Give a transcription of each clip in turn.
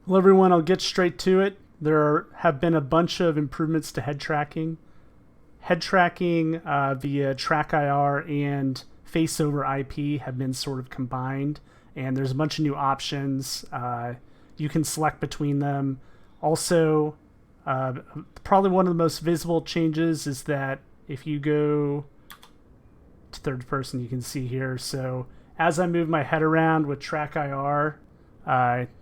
Well, everyone, I'll get straight to it. Have been a bunch of improvements to head tracking. Head tracking via TrackIR and FaceOver IP have been sort of combined, and there's a bunch of new options. You can select between them. Also, probably one of the most visible changes is that if you go to third person, you can see here. So as I move my head around with TrackIR,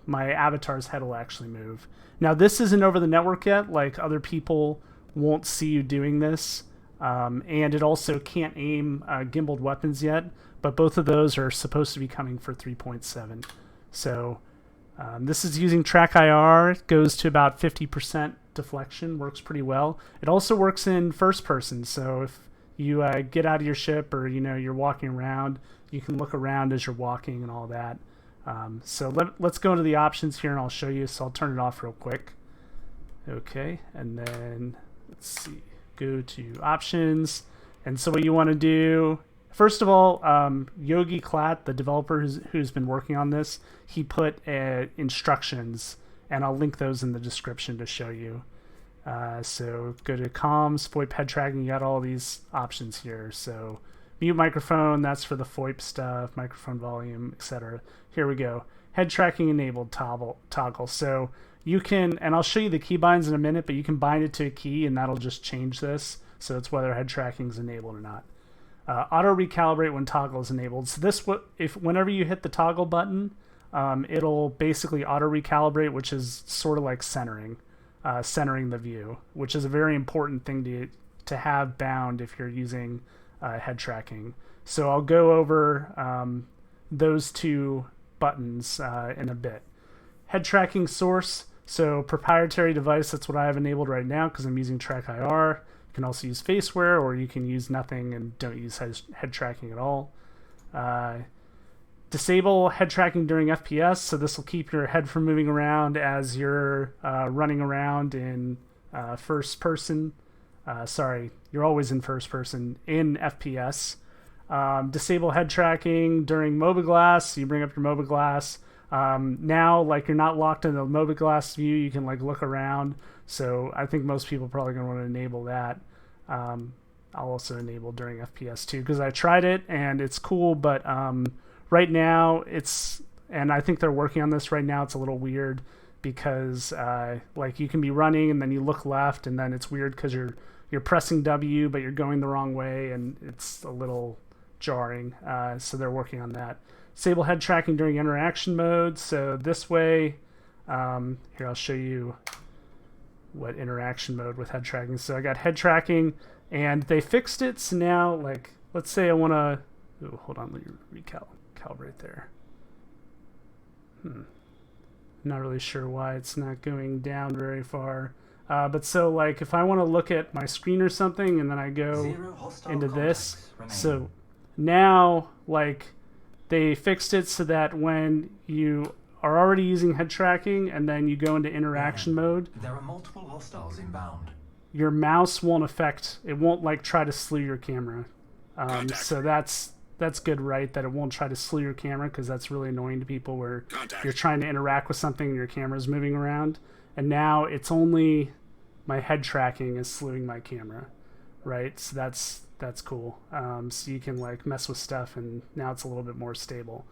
my avatar's head will actually move. Now, this isn't over the network yet. Like, other people won't see you doing this. And it also can't aim gimbaled weapons yet, but both of those are supposed to be coming for 3.7. So this is using TrackIR. It goes to about 50% deflection, works pretty well. It also works in first person, so if you get out of your ship or you're walking around, you can look around as you're walking and all that. So let's go into the options here and I'll show you. So I'll turn it off real quick. Okay, and then let's see, go to options. And so what you want to do, first of all, Yogi Klatt, the developer who's been working on this, he put instructions, and I'll link those in the description to show you. So go to comms, FOIP head tracking, you got all these options here. So mute microphone, that's for the FOIP stuff, microphone volume, etc. Here we go. Head tracking enabled toggle. So you can, and I'll show you the key binds in a minute, but you can bind it to a key and that'll just change this. So it's whether head tracking is enabled or not. Auto recalibrate when toggle is enabled. So this, whenever you hit the toggle button, it'll basically auto recalibrate, which is sort of like centering the view, which is a very important thing to have bound if you're using head tracking. So I'll go over those two buttons in a bit. Head tracking source, so proprietary device, that's what I have enabled right now because I'm using TrackIR. You can also use FaceWhere, or you can use nothing and don't use head tracking at all. Disable head tracking during FPS, so this will keep your head from moving around as you're running around in first person. Sorry, you're always in first person in FPS. Disable head tracking during mobiGlas, so you bring up your mobiGlas. Now, like, you're not locked in the mobiGlas view, you can like look around. So I think most people are probably going to want to enable that. I'll also enable during FPS too, because I tried it and it's cool, but right now and I think they're working on this right now, it's a little weird because like you can be running and then you look left and then it's weird because you're pressing W but you're going the wrong way and it's a little jarring. So they're working on that. Disable head tracking during interaction mode. So this way, here I'll show you what interaction mode with head tracking. So I got head tracking and they fixed it. So now, like, let's say I want to, hold on, let me recalibrate there. Not really sure why it's not going down very far. But so like if I want to look at my screen or something and then I go into this, so now like they fixed it so that when you are already using head tracking and then you go into interaction mode, there are multiple hostiles inbound. Your mouse won't affect, it won't like try to slew your camera. So that's good, right? That it won't try to slew your camera, because that's really annoying to people where you're trying to interact with something and your camera's moving around. And now it's only my head tracking is slewing my camera, right? So that's cool. So you can like mess with stuff and now it's a little bit more stable.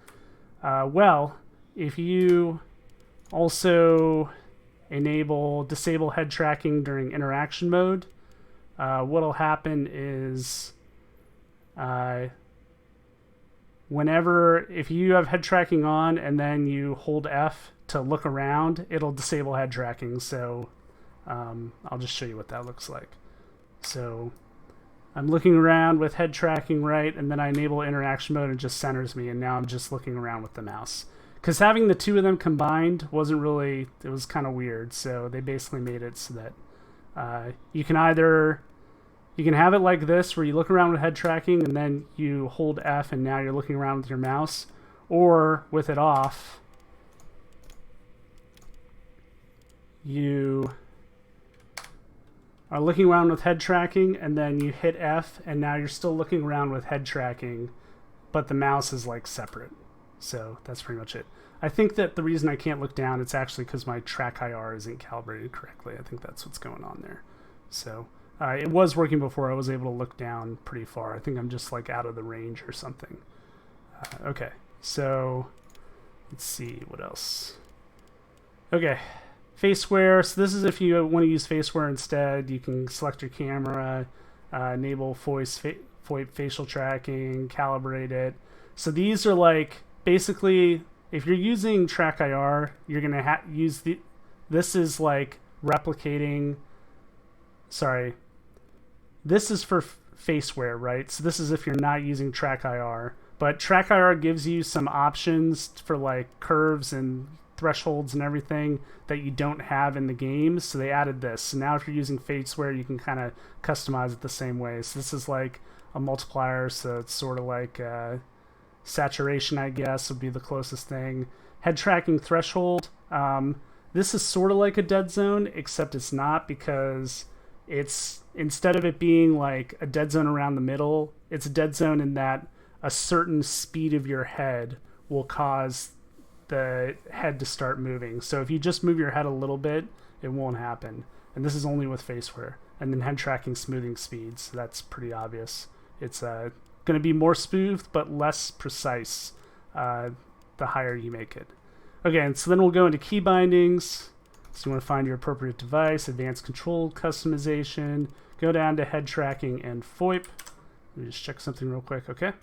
Well, if you also disable head tracking during interaction mode, what'll happen is if you have head tracking on and then you hold F to look around, it'll disable head tracking. So I'll just show you what that looks like. So I'm looking around with head tracking, right, and then I enable interaction mode and it just centers me, and now I'm just looking around with the mouse. Because having the two of them combined wasn't really, it was kind of weird, so they basically made it so that you can have it like this, where you look around with head tracking and then you hold F and now you're looking around with your mouse, or with it off, you are looking around with head tracking and then you hit F and now you're still looking around with head tracking, but the mouse is like separate. So that's pretty much it. I think that the reason I can't look down, it's actually because my TrackIR isn't calibrated correctly. I think that's what's going on there. So it was working before. I was able to look down pretty far. I think I'm just like out of the range or something. Okay, so let's see what else. Okay, FaceWhere. So this is if you want to use FaceWhere instead. You can select your camera, enable FOIP facial tracking, calibrate it. So these are like basically if you're using TrackIR, you're gonna use this is like replicating. Sorry, this is for FaceWhere, right? So this is if you're not using TrackIR, but TrackIR gives you some options for like curves and thresholds and everything that you don't have in the game. So they added this. So now if you're using FaceWhere, you can kind of customize it the same way. So this is like a multiplier. So it's sort of like saturation, I guess, would be the closest thing. Head tracking threshold. This is sort of like a dead zone, except it's not, because it's, instead of it being like a dead zone around the middle, it's a dead zone in that a certain speed of your head will cause the head to start moving. So if you just move your head a little bit, it won't happen. And this is only with FaceWhere. And then head tracking smoothing speeds. So that's pretty obvious. It's going to be more smooth but less precise the higher you make it. Okay, and so then we'll go into key bindings. So you want to find your appropriate device, advanced control customization, go down to head tracking and FOIP. Let me just check something real quick, okay?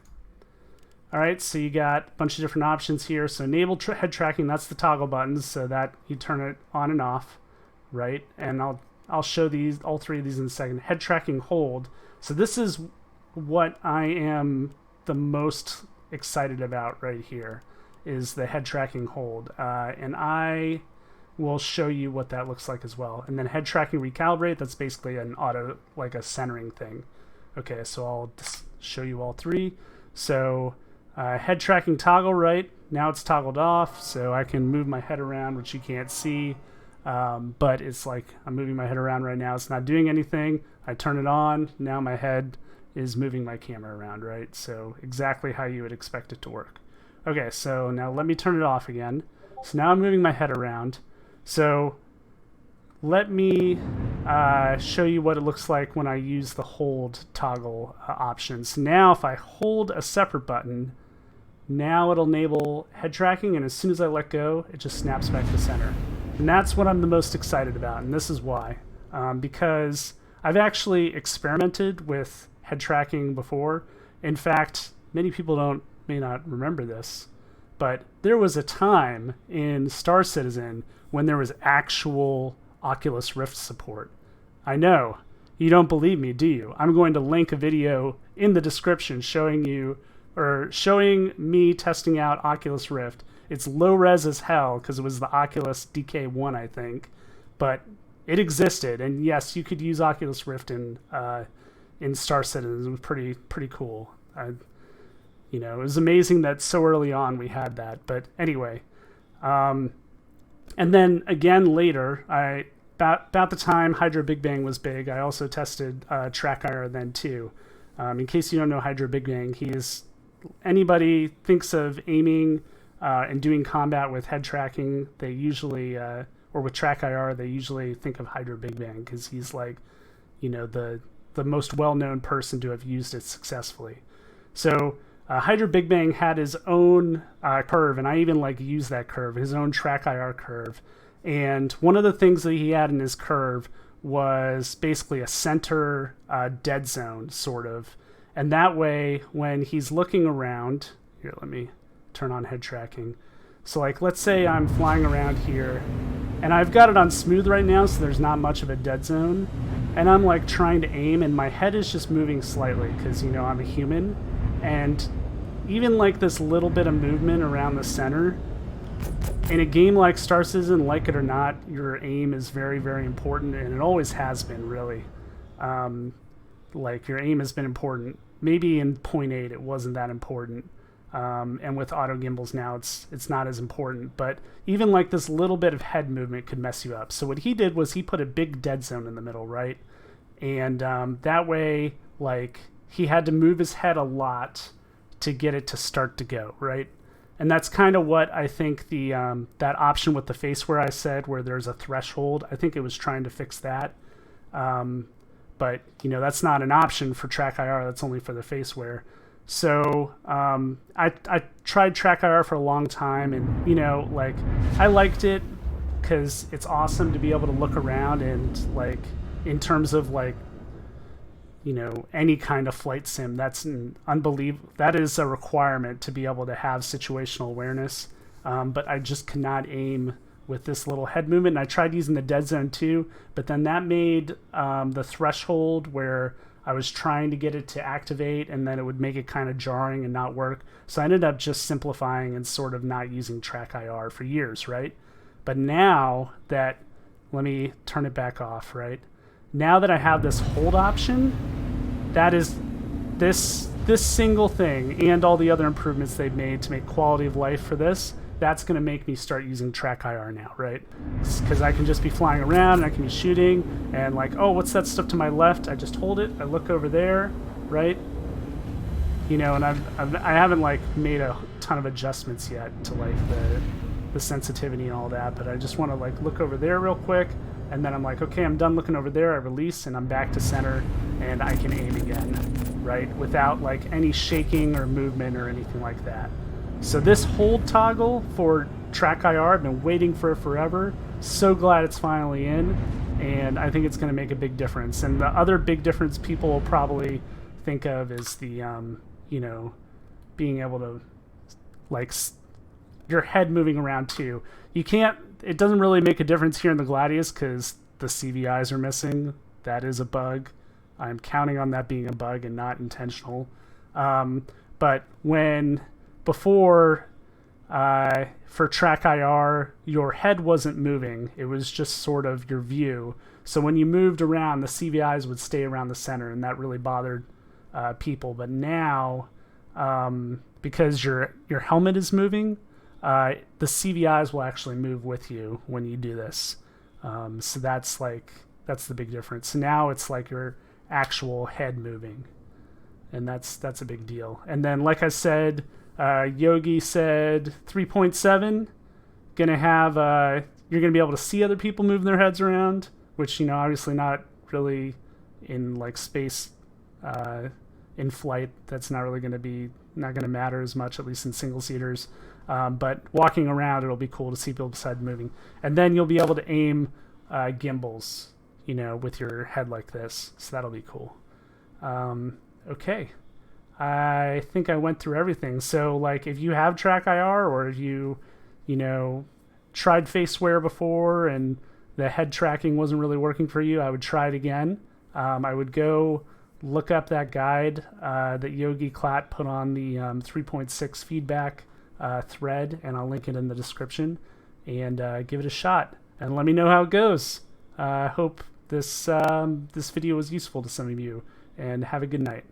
All right, so you got a bunch of different options here. So enable head tracking, that's the toggle buttons, so that you turn it on and off, right? And I'll show these, all three of these in a second. Head tracking hold. So this is what I am the most excited about right here, is the head tracking hold. And I will show you what that looks like as well. And then head tracking recalibrate, that's basically an auto, like a centering thing. Okay, so I'll just show you all three. So head tracking toggle, right? Now it's toggled off, so I can move my head around, which you can't see. But it's like I'm moving my head around right now. It's not doing anything. I turn it on. Now my head is moving my camera around, right? So exactly how you would expect it to work. Okay, so now let me turn it off again. So now I'm moving my head around. So let me show you what it looks like when I use the hold toggle options. Now if I hold a separate button, now it'll enable head tracking, and as soon as I let go, it just snaps back to center. And that's what I'm the most excited about, and this is why. Because I've actually experimented with head tracking before. In fact, many people may not remember this, but there was a time in Star Citizen when there was actual Oculus Rift support. I know, you don't believe me, do you? I'm going to link a video in the description showing me testing out Oculus Rift. It's low res as hell because it was the Oculus DK1, I think, but it existed, and yes, you could use Oculus Rift in Star Citizen. It was pretty cool. It was amazing that so early on we had that. But anyway, and then again later, about the time Hydra Big Bang was big, I also tested TrackIR then too. In case you don't know Hydra Big Bang, anybody thinks of aiming and doing combat with head tracking, they usually, or with TrackIR, they usually think of Hydra Big Bang because he's like, the most well-known person to have used it successfully. So Hydra Big Bang had his own curve, and I even used that curve, his own TrackIR curve. And one of the things that he had in his curve was basically a center dead zone, sort of. And that way, when he's looking around, here, let me turn on head tracking. So let's say I'm flying around here, and I've got it on smooth right now, so there's not much of a dead zone. And I'm trying to aim, and my head is just moving slightly because, I'm a human. And even this little bit of movement around the center, in a game like Star Citizen, like it or not, your aim is very, very important, and it always has been, really. Your aim has been important. Maybe in 0.8 it wasn't that important, and with auto gimbals now it's not as important. But even this little bit of head movement could mess you up. So what he did was he put a big dead zone in the middle, right? And that way, he had to move his head a lot to get it to start to go, right? And that's kind of what I think the that option with the FaceWhere I said, where there's a threshold, I think it was trying to fix that. But that's not an option for TrackIR. That's only for the FaceWhere. So I tried TrackIR for a long time, and like I liked it because it's awesome to be able to look around and like in terms of like any kind of flight sim, that's unbelievable. That is a requirement to be able to have situational awareness. But I just could not aim with this little head movement. And I tried using the dead zone too, but then that made the threshold where I was trying to get it to activate, and then it would make it kind of jarring and not work. So I ended up just simplifying and sort of not using TrackIR for years, right? But now that, let me turn it back off, right? Now that I have this hold option, that is this single thing and all the other improvements they've made to make quality of life for this, that's going to make me start using TrackIR now, right? Because I can just be flying around and I can be shooting and like, oh, what's that stuff to my left? I just hold it, I look over there, right? And I haven't like made a ton of adjustments yet to like the sensitivity and all that, but I just want to like look over there real quick, and then I'm like, okay, I'm done looking over there, I release, and I'm back to center, and I can aim again, right? Without like any shaking or movement or anything like that. So this hold toggle for TrackIR, I've been waiting for it forever. So glad it's finally in, and I think it's going to make a big difference. And the other big difference people will probably think of is the, being able to, like, your head moving around too. You can't, it doesn't really make a difference here in the Gladius because the CVIs are missing. That is a bug. I'm counting on that being a bug and not intentional. But before for TrackIR, your head wasn't moving. It was just sort of your view. So when you moved around, the CVIs would stay around the center, and that really bothered people. But now, because your helmet is moving, the CVIs will actually move with you when you do this. So that's the big difference. So now it's like your actual head moving, and that's a big deal. And then, like I said, Yogi said 3.7 gonna have you're gonna be able to see other people moving their heads around, which obviously not really in like space in flight. That's not really not gonna matter as much, at least in single seaters. But walking around, it'll be cool to see people's head moving, and then you'll be able to aim gimbals, with your head like this. So that'll be cool. Okay. I think I went through everything. So like if you have TrackIR, or if you tried FaceWhere before and the head tracking wasn't really working for you, I would try it again. I would go look up that guide that Yogi Klatt put on the 3.6 feedback thread, and I'll link it in the description, and give it a shot and let me know how it goes. Hope this video was useful to some of you, and have a good night.